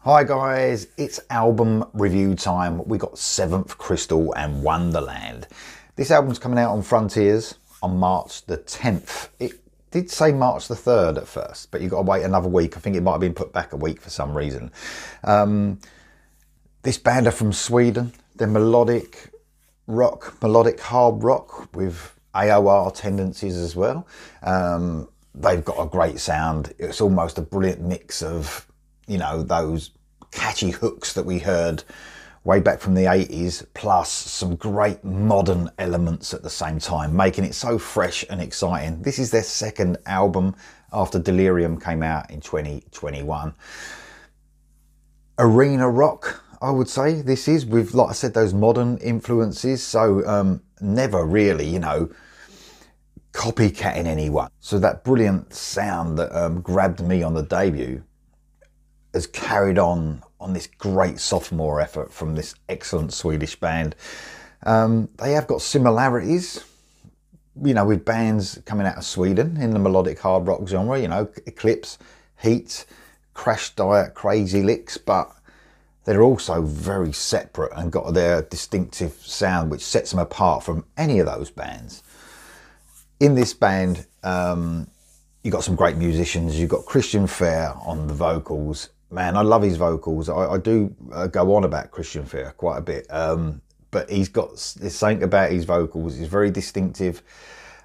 Hi guys, it's album review time. We got Seventh Crystal and Wonderland. This album's coming out on Frontiers on March the 10th. It did say March the 3rd at first, but you've got to wait another week. I think it might have been put back a week for some reason. This band are from Sweden. They're melodic rock, melodic hard rock with AOR tendencies as well. They've got a great sound. It's almost a brilliant mix of, you know, those catchy hooks that we heard way back from the 80s, plus some great modern elements at the same time, making it so fresh and exciting. This is their second album after Delirium came out in 2021. Arena rock, I would say this is, with, like I said, those modern influences. So never really, you know, copycatting anyone. So that brilliant sound that grabbed me on the debut has carried on this great sophomore effort from this excellent Swedish band. They have got similarities, you know, with bands coming out of Sweden in the melodic hard rock genre, you know, Eclipse, Heat, Crash Diet, Crazy Licks, but they're also very separate and got their distinctive sound which sets them apart from any of those bands. In this band, you've got some great musicians. You've got Christian Fair on the vocals. Man, I love his vocals. I do go on about Christian Fair quite a bit, but there's something about his vocals. He's very distinctive.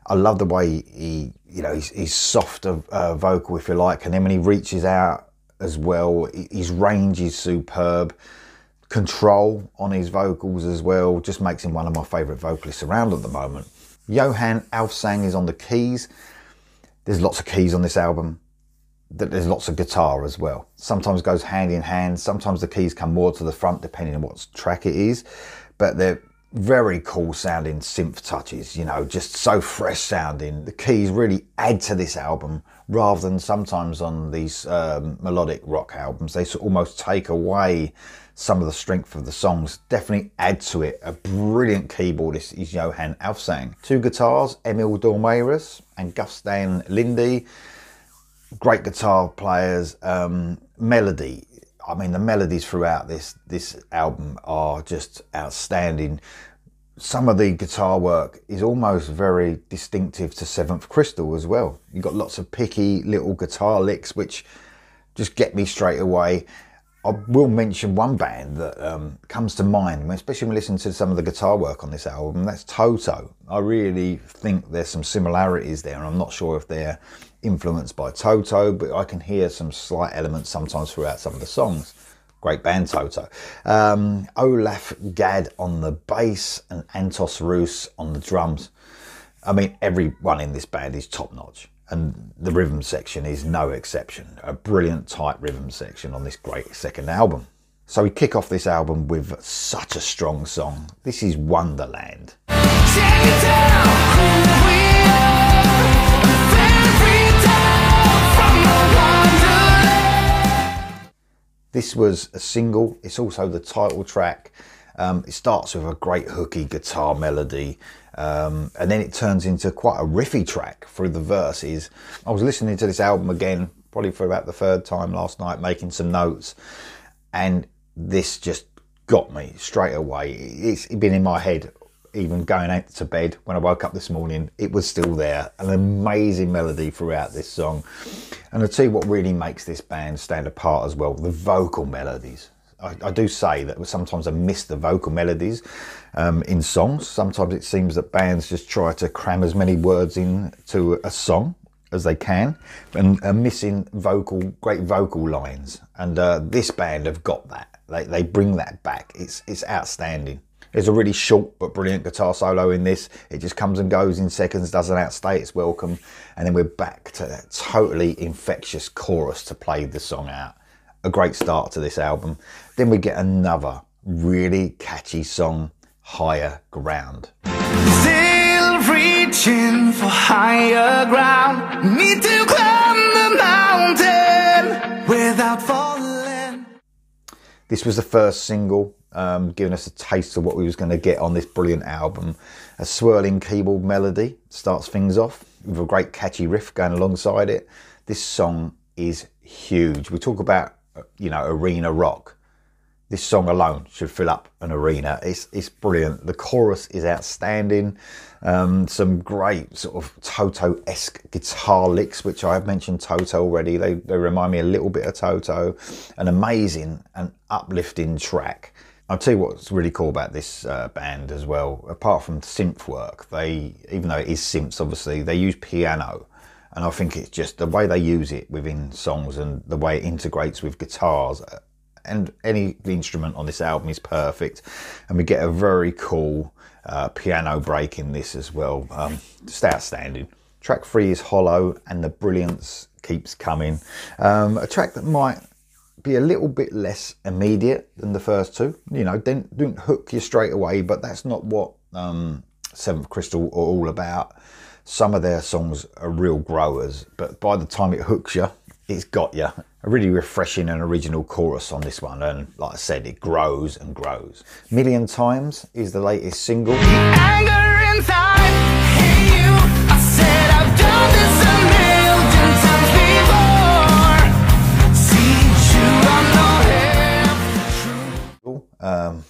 I love the way he's soft vocal, if you like, and then when he reaches out as well, his range is superb. Control on his vocals as well just makes him one of my favourite vocalists around at the moment. Johan Alfsang is on the keys. There's lots of keys on this album. There's lots of guitar as well. Sometimes goes hand in hand. Sometimes the keys come more to the front depending on what track it is. But they're very cool sounding synth touches, you know, just so fresh sounding. The keys really add to this album rather than sometimes on these melodic rock albums. They almost take away some of the strength of the songs, definitely add to it. A brilliant keyboardist is Johan Alfsang. Two guitars, Emil Dormeirus and Gusten Lindy. Great guitar players. Melody, I mean, the melodies throughout this album are just outstanding. Some of the guitar work is almost very distinctive to Seventh Crystal as well. You've got lots of picky little guitar licks which just get me straight away. I will mention one band that comes to mind, especially when listening to some of the guitar work on this album. That's Toto. I really think there's some similarities there, and I'm not sure if they're influenced by Toto, but I can hear some slight elements sometimes throughout some of the songs. Great band, Toto. Olaf Gadd on the bass and Antos Roos on the drums. I mean, everyone in this band is top notch. And the rhythm section is no exception. A brilliant tight rhythm section on this great second album. So we kick off this album with such a strong song. This is Wonderland. This was a single. It's also the title track. It starts with a great hooky guitar melody. And then it turns into quite a riffy track through the verses. I was listening to this album again, probably for about the third time last night, making some notes, and this just got me straight away. It's been in my head even going out to bed. When I woke up this morning, it was still there. An amazing melody throughout this song. And I'll tell you what really makes this band stand apart as well, the vocal melodies. I do say that sometimes I miss the vocal melodies in songs. Sometimes it seems that bands just try to cram as many words into a song as they can and are missing great vocal lines. And this band have got that. They bring that back. It's outstanding. There's a really short but brilliant guitar solo in this. It just comes and goes in seconds, doesn't outstay its welcome. And then we're back to that totally infectious chorus to play the song out. A great start to this album. Then we get another really catchy song, Higher Ground. Still reaching for higher ground. Need to climb the mountain without falling. This was the first single, giving us a taste of what we was going to get on this brilliant album. A swirling keyboard melody starts things off with a great catchy riff going alongside it. This song is huge. We talk about you know, arena rock. This song alone should fill up an arena. It's brilliant. The chorus is outstanding. Some great sort of Toto-esque guitar licks, which I have mentioned Toto already. They remind me a little bit of Toto. An amazing and uplifting track. I'll tell you what's really cool about this band as well. Apart from synth work, even though it is synths, obviously, they use piano. And I think it's just the way they use it within songs and the way it integrates with guitars. And any instrument on this album is perfect, and we get a very cool piano break in this as well. Just outstanding. Track 3 is Hollow, and the brilliance keeps coming. A track that might be a little bit less immediate than the first two. You know, don't hook you straight away, but that's not what Seventh Crystal are all about. Some of their songs are real growers, but by the time it hooks you, it's got you. A really refreshing and original chorus on this one, and like I said, it grows and grows. Million Times is the latest single. The anger inside, hey you, I said I've done this a million times before. See you, I'm no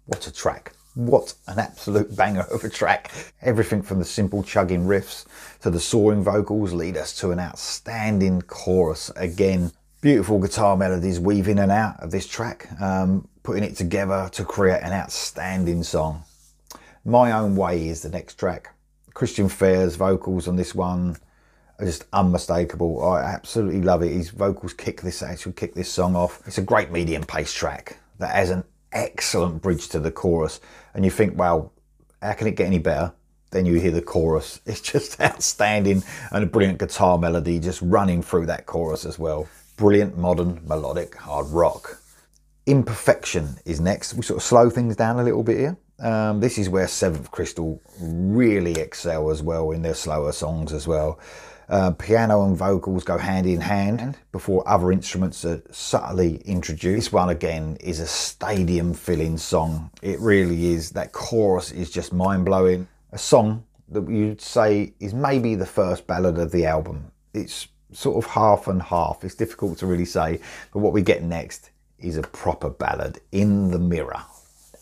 what a track. What an absolute banger of a track. Everything from the simple chugging riffs to the soaring vocals lead us to an outstanding chorus. Again, beautiful guitar melodies weave in and out of this track, putting it together to create an outstanding song. My Own Way is the next track. Christian Fair's vocals on this one are just unmistakable. I absolutely love it. His vocals kick this song off. It's a great medium paced track that has an excellent bridge to the chorus, and you think, wow, how can it get any better? Then you hear the chorus. It's just outstanding, and a brilliant guitar melody just running through that chorus as well. Brilliant modern melodic hard rock. Imperfection is next. We sort of slow things down a little bit here. This is where Seventh Crystal really excel as well in their slower songs as well. Piano and vocals go hand in hand before other instruments are subtly introduced. This one again is a stadium filling song. It really is. That chorus is just mind blowing. A song that you'd say is maybe the first ballad of the album. It's sort of half and half. It's difficult to really say, but what we get next is a proper ballad, In the Mirror.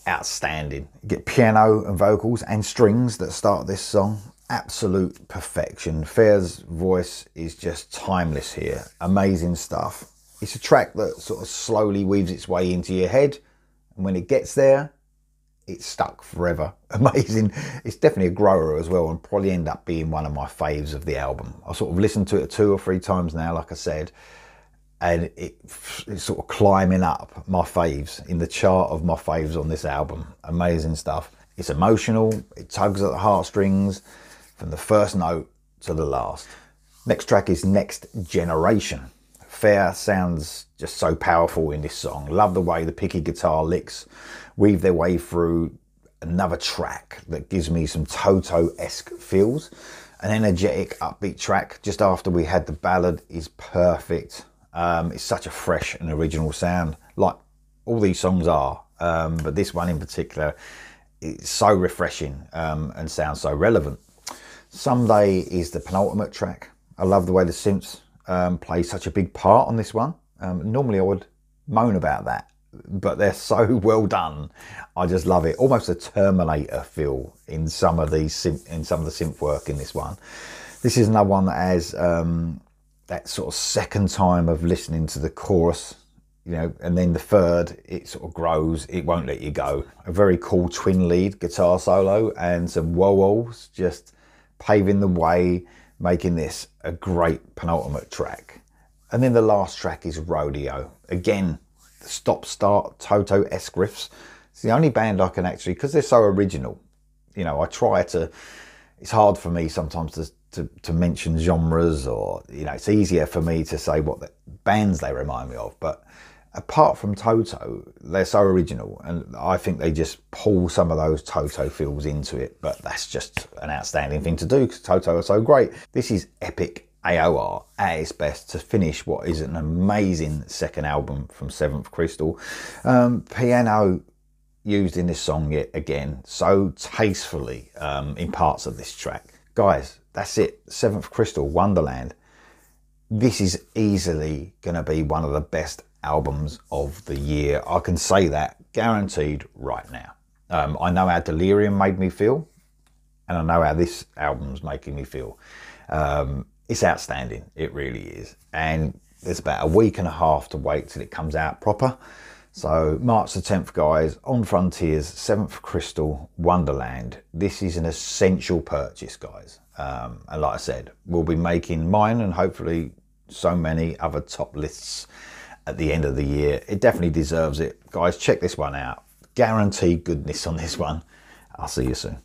Outstanding. You get piano and vocals and strings that start this song. Absolute perfection. Fair's voice is just timeless here. Amazing stuff. It's a track that sort of slowly weaves its way into your head, and when it gets there, it's stuck forever. Amazing. It's definitely a grower as well, and probably end up being one of my faves of the album. I sort of listened to it 2 or 3 times now, like I said, and it's sort of climbing up my faves in the chart of my faves on this album. Amazing stuff. It's emotional. It tugs at the heartstrings from the first note to the last. Next track is Next Generation. Fair sounds just so powerful in this song. Love the way the picky guitar licks weave their way through another track that gives me some Toto-esque feels. An energetic, upbeat track just after we had the ballad is perfect. It's such a fresh and original sound, like all these songs are, but this one in particular, it's so refreshing and sounds so relevant. Someday is the penultimate track. I love the way the synths play such a big part on this one. Normally I would moan about that, but they're so well done. I just love it. Almost a Terminator feel in some of the synth work in this one. This is another one that has that sort of second time of listening to the chorus, you know, and then the third, it sort of grows. It won't let you go. A very cool twin lead guitar solo and some wah-wahs just paving the way, making this a great penultimate track. And then the last track is Rodeo. Again, the stop-start Toto-esque riffs. It's the only band I can actually, because they're so original, you know, I try to, it's hard for me sometimes to mention genres, or, you know, it's easier for me to say what the bands they remind me of. But apart from Toto, they're so original, and I think they just pull some of those Toto feels into it. But that's just an outstanding thing to do because Toto are so great. This is epic AOR at its best to finish what is an amazing second album from Seventh Crystal. Piano used in this song yet again so tastefully in parts of this track. Guys, that's it. Seventh Crystal, Wonderland. This is easily going to be one of the best albums of the year. I can say that guaranteed right now. I know how Delirium made me feel, and I know how this album's making me feel. It's outstanding, it really is. And there's about a week and a half to wait till it comes out proper. So March the 10th, guys, On Frontiers, 7th Crystal, Wonderland. This is an essential purchase, guys. And like I said, we'll be making mine and hopefully so many other top lists at the end of the year. It definitely deserves it. Guys, check this one out. Guaranteed goodness on this one. I'll see you soon.